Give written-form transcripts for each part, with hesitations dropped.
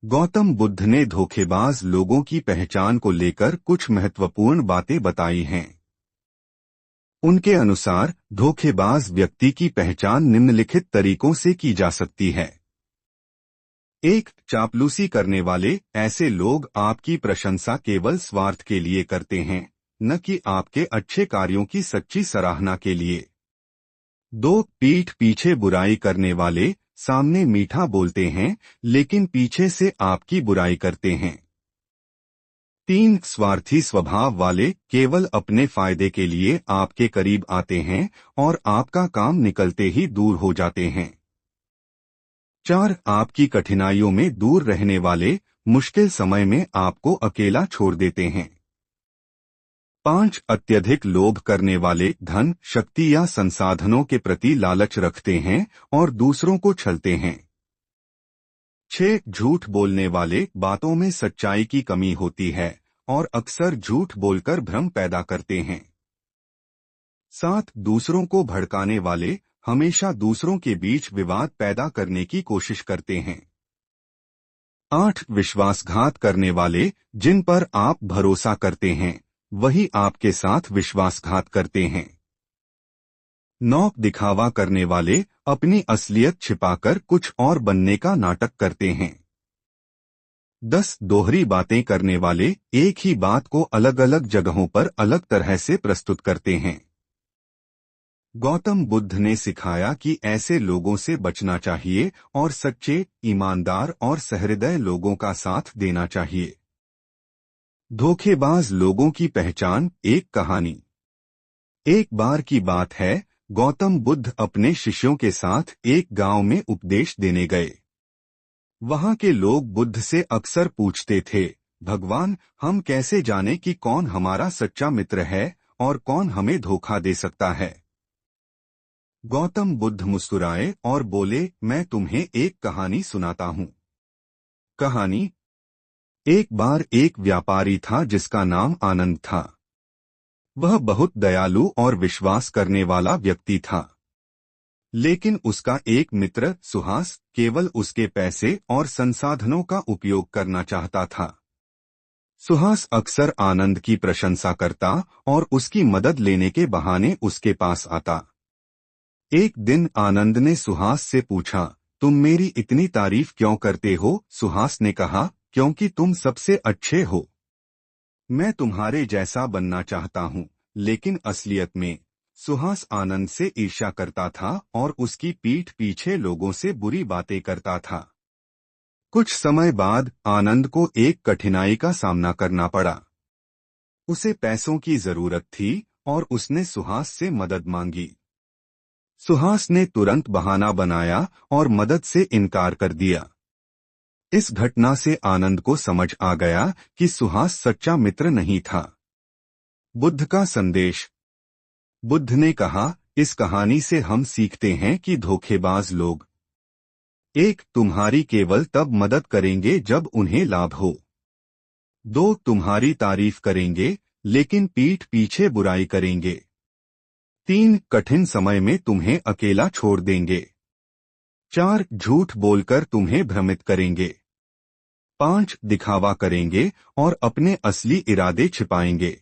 गौतम बुद्ध ने धोखेबाज लोगों की पहचान को लेकर कुछ महत्वपूर्ण बातें बताई हैं। उनके अनुसार धोखेबाज व्यक्ति की पहचान निम्नलिखित तरीकों से की जा सकती है। 1. चापलूसी करने वाले। ऐसे लोग आपकी प्रशंसा केवल स्वार्थ के लिए करते हैं, न कि आपके अच्छे कार्यों की सच्ची सराहना के लिए। 2. पीठ पीछे बुराई करने वाले। सामने मीठा बोलते हैं, लेकिन पीछे से आपकी बुराई करते हैं। 3. स्वार्थी स्वभाव वाले। केवल अपने फायदे के लिए आपके करीब आते हैं और आपका काम निकलते ही दूर हो जाते हैं। 4. आपकी कठिनाइयों में दूर रहने वाले। मुश्किल समय में आपको अकेला छोड़ देते हैं। 5. अत्यधिक लोभ करने वाले। धन, शक्ति या संसाधनों के प्रति लालच रखते हैं और दूसरों को छलते हैं। 6. झूठ बोलने वाले। बातों में सच्चाई की कमी होती है और अक्सर झूठ बोलकर भ्रम पैदा करते हैं। 7. दूसरों को भड़काने वाले। हमेशा दूसरों के बीच विवाद पैदा करने की कोशिश करते हैं। 8. विश्वासघात करने वाले। जिन पर आप भरोसा करते हैं, वही आपके साथ विश्वासघात करते हैं। 9. दिखावा करने वाले। अपनी असलियत छिपाकर कुछ और बनने का नाटक करते हैं। 10. दोहरी बातें करने वाले। एक ही बात को अलग अलग जगहों पर अलग तरह से प्रस्तुत करते हैं। गौतम बुद्ध ने सिखाया कि ऐसे लोगों से बचना चाहिए और सच्चे, ईमानदार और सहृदय लोगों का साथ देना चाहिए। धोखेबाज लोगों की पहचान। एक कहानी। एक बार की बात है, गौतम बुद्ध अपने शिष्यों के साथ एक गांव में उपदेश देने गए। वहां के लोग बुद्ध से अक्सर पूछते थे, भगवान, हम कैसे जाने कि कौन हमारा सच्चा मित्र है और कौन हमें धोखा दे सकता है। गौतम बुद्ध मुस्कुराए और बोले, मैं तुम्हें एक कहानी सुनाता हूँ। कहानी। एक बार एक व्यापारी था जिसका नाम आनंद था। वह बहुत दयालु और विश्वास करने वाला व्यक्ति था। लेकिन उसका एक मित्र सुहास केवल उसके पैसे और संसाधनों का उपयोग करना चाहता था। सुहास अक्सर आनंद की प्रशंसा करता और उसकी मदद लेने के बहाने उसके पास आता। एक दिन आनंद ने सुहास से पूछा, तुम मेरी इतनी तारीफ क्यों करते हो? सुहास ने कहा, क्योंकि तुम सबसे अच्छे हो। मैं तुम्हारे जैसा बनना चाहता हूँ। लेकिन असलियत में सुहास आनंद से ईर्ष्या करता था और उसकी पीठ पीछे लोगों से बुरी बातें करता था। कुछ समय बाद आनंद को एक कठिनाई का सामना करना पड़ा। उसे पैसों की जरूरत थी और उसने सुहास से मदद मांगी। सुहास ने तुरंत बहाना बनाया और मदद से इनकार कर दिया। इस घटना से आनंद को समझ आ गया कि सुहास सच्चा मित्र नहीं था। बुद्ध का संदेश। बुद्ध ने कहा, इस कहानी से हम सीखते हैं कि धोखेबाज लोग 1. तुम्हारी केवल तब मदद करेंगे जब उन्हें लाभ हो। 2. तुम्हारी तारीफ करेंगे लेकिन पीठ पीछे बुराई करेंगे। 3. कठिन समय में तुम्हें अकेला छोड़ देंगे। 4. झूठ बोलकर तुम्हें भ्रमित करेंगे। 5. दिखावा करेंगे और अपने असली इरादे छिपाएंगे।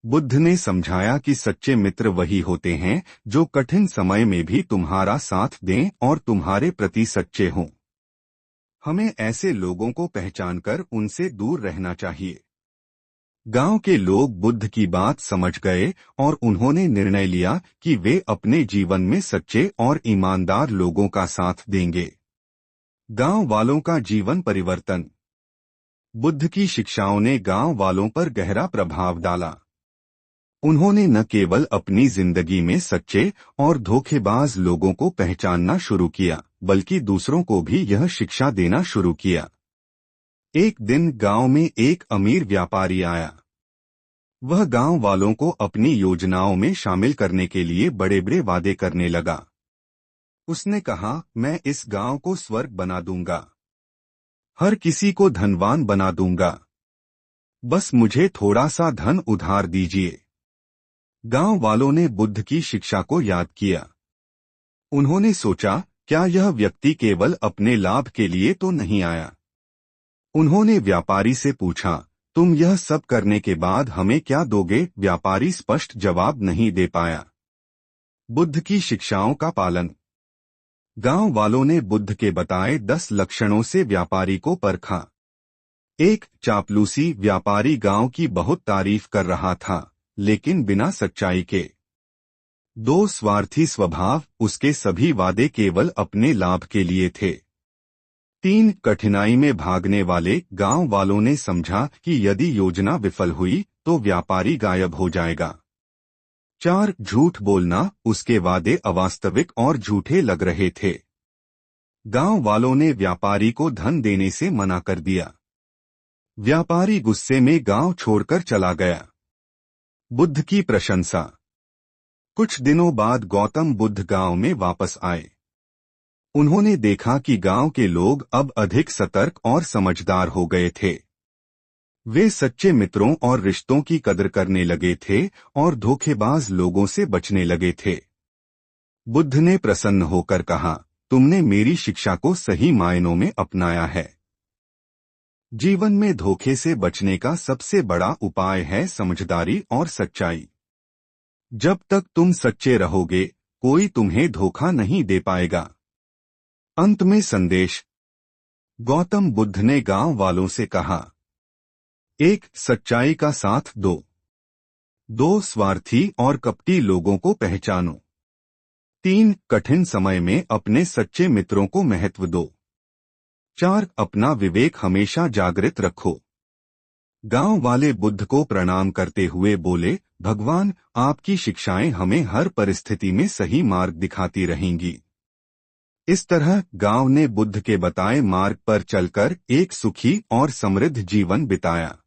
बुद्ध ने समझाया कि सच्चे मित्र वही होते हैं जो कठिन समय में भी तुम्हारा साथ दें और तुम्हारे प्रति सच्चे हों। हमें ऐसे लोगों को पहचानकर उनसे दूर रहना चाहिए। गांव के लोग बुद्ध की बात समझ गए और उन्होंने निर्णय लिया कि वे अपने जीवन में सच्चे और ईमानदार लोगों का साथ देंगे। गांव वालों का जीवन परिवर्तन। बुद्ध की शिक्षाओं ने गांव वालों पर गहरा प्रभाव डाला। उन्होंने न केवल अपनी जिंदगी में सच्चे और धोखेबाज लोगों को पहचानना शुरू किया, बल्कि दूसरों को भी यह शिक्षा देना शुरू किया। एक दिन गांव में एक अमीर व्यापारी आया। वह गांव वालों को अपनी योजनाओं में शामिल करने के लिए बड़े बड़े वादे करने लगा। उसने कहा, मैं इस गांव को स्वर्ग बना दूंगा, हर किसी को धनवान बना दूंगा, बस मुझे थोड़ा सा धन उधार दीजिए। गांव वालों ने बुद्ध की शिक्षा को याद किया। उन्होंने सोचा, क्या यह व्यक्ति केवल अपने लाभ के लिए तो नहीं आया? उन्होंने व्यापारी से पूछा, तुम यह सब करने के बाद हमें क्या दोगे? व्यापारी स्पष्ट जवाब नहीं दे पाया। बुद्ध की शिक्षाओं का पालन। गांव वालों ने बुद्ध के बताए 10 लक्षणों से व्यापारी को परखा। 1. चापलूसी। व्यापारी गांव की बहुत तारीफ कर रहा था, लेकिन बिना सच्चाई के। 2. स्वार्थी स्वभाव। उसके सभी वादे केवल अपने लाभ के लिए थे। 3. कठिनाई में भागने वाले। गांव वालों ने समझा कि यदि योजना विफल हुई तो व्यापारी गायब हो जाएगा। 4. झूठ बोलना। उसके वादे अवास्तविक और झूठे लग रहे थे। गांव वालों ने व्यापारी को धन देने से मना कर दिया। व्यापारी गुस्से में गांव छोड़कर चला गया। बुद्ध की प्रशंसा। कुछ दिनों बाद गौतम बुद्ध गांव में वापस आए। उन्होंने देखा कि गांव के लोग अब अधिक सतर्क और समझदार हो गए थे। वे सच्चे मित्रों और रिश्तों की कदर करने लगे थे और धोखेबाज लोगों से बचने लगे थे। बुद्ध ने प्रसन्न होकर कहा, तुमने मेरी शिक्षा को सही मायनों में अपनाया है। जीवन में धोखे से बचने का सबसे बड़ा उपाय है समझदारी और सच्चाई। जब तक तुम सच्चे रहोगे, कोई तुम्हें धोखा नहीं दे पाएगा। अंत में संदेश। गौतम बुद्ध ने गांव वालों से कहा, 1. सच्चाई का साथ दो। 2. स्वार्थी और कपटी लोगों को पहचानो। 3. कठिन समय में अपने सच्चे मित्रों को महत्व दो। 4. अपना विवेक हमेशा जागृत रखो। गांव वाले बुद्ध को प्रणाम करते हुए बोले, भगवान, आपकी शिक्षाएं हमें हर परिस्थिति में सही मार्ग दिखाती रहेंगी। इस तरह गांव ने बुद्ध के बताए मार्ग पर चलकर एक सुखी और समृद्ध जीवन बिताया।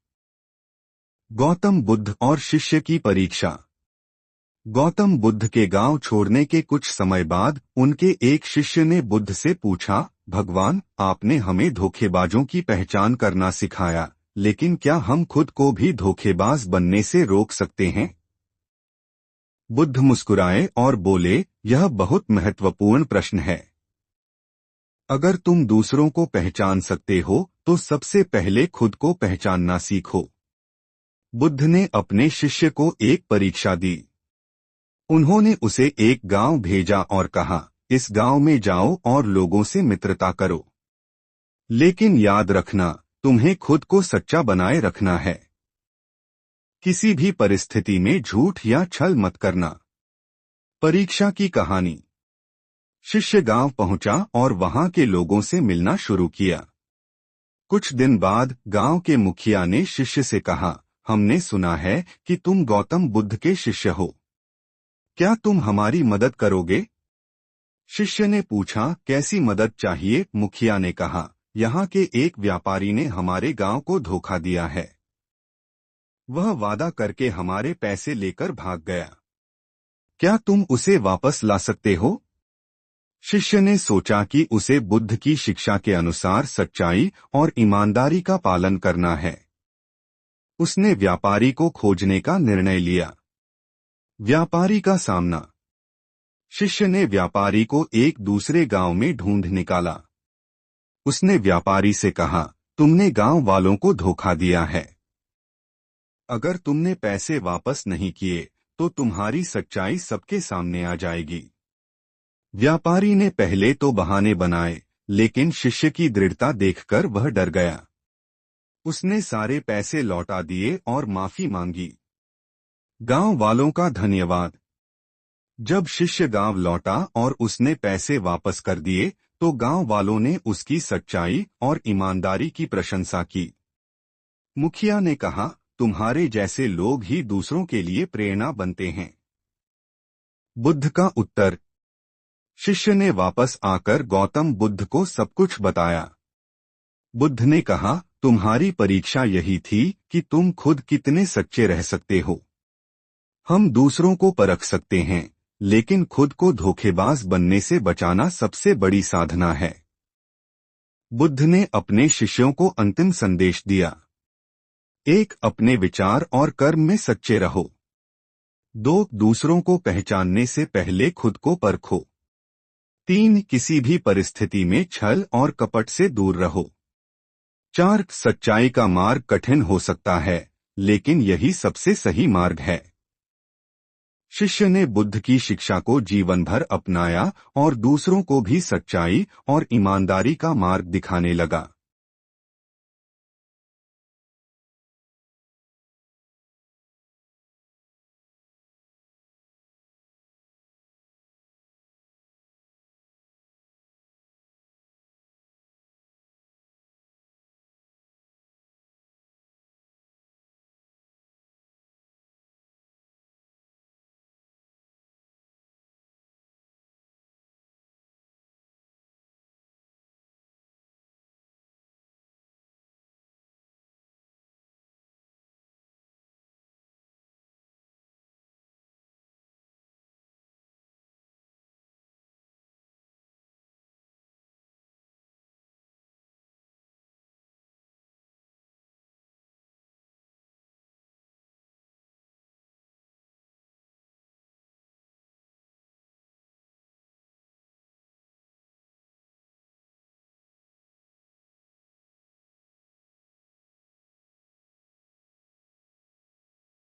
गौतम बुद्ध और शिष्य की परीक्षा। गौतम बुद्ध के गांव छोड़ने के कुछ समय बाद उनके एक शिष्य ने बुद्ध से पूछा, भगवान, आपने हमें धोखेबाजों की पहचान करना सिखाया, लेकिन क्या हम खुद को भी धोखेबाज बनने से रोक सकते हैं? बुद्ध मुस्कुराए और बोले, यह बहुत महत्वपूर्ण प्रश्न है। अगर तुम दूसरों को पहचान सकते हो तो सबसे पहले खुद को पहचानना सीखो। बुद्ध ने अपने शिष्य को एक परीक्षा दी। उन्होंने उसे एक गांव भेजा और कहा, इस गांव में जाओ और लोगों से मित्रता करो। लेकिन याद रखना, तुम्हें खुद को सच्चा बनाए रखना है। किसी भी परिस्थिति में झूठ या छल मत करना। परीक्षा की कहानी। शिष्य गांव पहुंचा और वहां के लोगों से मिलना शुरू किया। कुछ दिन बाद गांव के मुखिया ने शिष्य से कहा, हमने सुना है कि तुम गौतम बुद्ध के शिष्य हो। क्या तुम हमारी मदद करोगे? शिष्य ने पूछा, कैसी मदद चाहिए? मुखिया ने कहा, यहाँ के एक व्यापारी ने हमारे गांव को धोखा दिया है। वह वादा करके हमारे पैसे लेकर भाग गया। क्या तुम उसे वापस ला सकते हो? शिष्य ने सोचा कि उसे बुद्ध की शिक्षा के अनुसार सच्चाई और ईमानदारी का पालन करना है। उसने व्यापारी को खोजने का निर्णय लिया। व्यापारी का सामना। शिष्य ने व्यापारी को एक दूसरे गांव में ढूंढ निकाला। उसने व्यापारी से कहा, तुमने गांव वालों को धोखा दिया है। अगर तुमने पैसे वापस नहीं किए तो तुम्हारी सच्चाई सबके सामने आ जाएगी। व्यापारी ने पहले तो बहाने बनाए, लेकिन शिष्य की दृढ़ता देखकर वह डर गया। उसने सारे पैसे लौटा दिए और माफी मांगी। गांव वालों का धन्यवाद। जब शिष्य गांव लौटा और उसने पैसे वापस कर दिए तो गांव वालों ने उसकी सच्चाई और ईमानदारी की प्रशंसा की। मुखिया ने कहा, तुम्हारे जैसे लोग ही दूसरों के लिए प्रेरणा बनते हैं। बुद्ध का उत्तर। शिष्य ने वापस आकर गौतम बुद्ध को सब कुछ बताया। बुद्ध ने कहा, तुम्हारी परीक्षा यही थी कि तुम खुद कितने सच्चे रह सकते हो। हम दूसरों को परख सकते हैं, लेकिन खुद को धोखेबाज बनने से बचाना सबसे बड़ी साधना है। बुद्ध ने अपने शिष्यों को अंतिम संदेश दिया। 1. अपने विचार और कर्म में सच्चे रहो। 2. दूसरों को पहचानने से पहले खुद को परखो। 3. किसी भी परिस्थिति में छल और कपट से दूर रहो। 4. सच्चाई का मार्ग कठिन हो सकता है, लेकिन यही सबसे सही मार्ग है। शिष्य ने बुद्ध की शिक्षा को जीवन भर अपनाया और दूसरों को भी सच्चाई और ईमानदारी का मार्ग दिखाने लगा।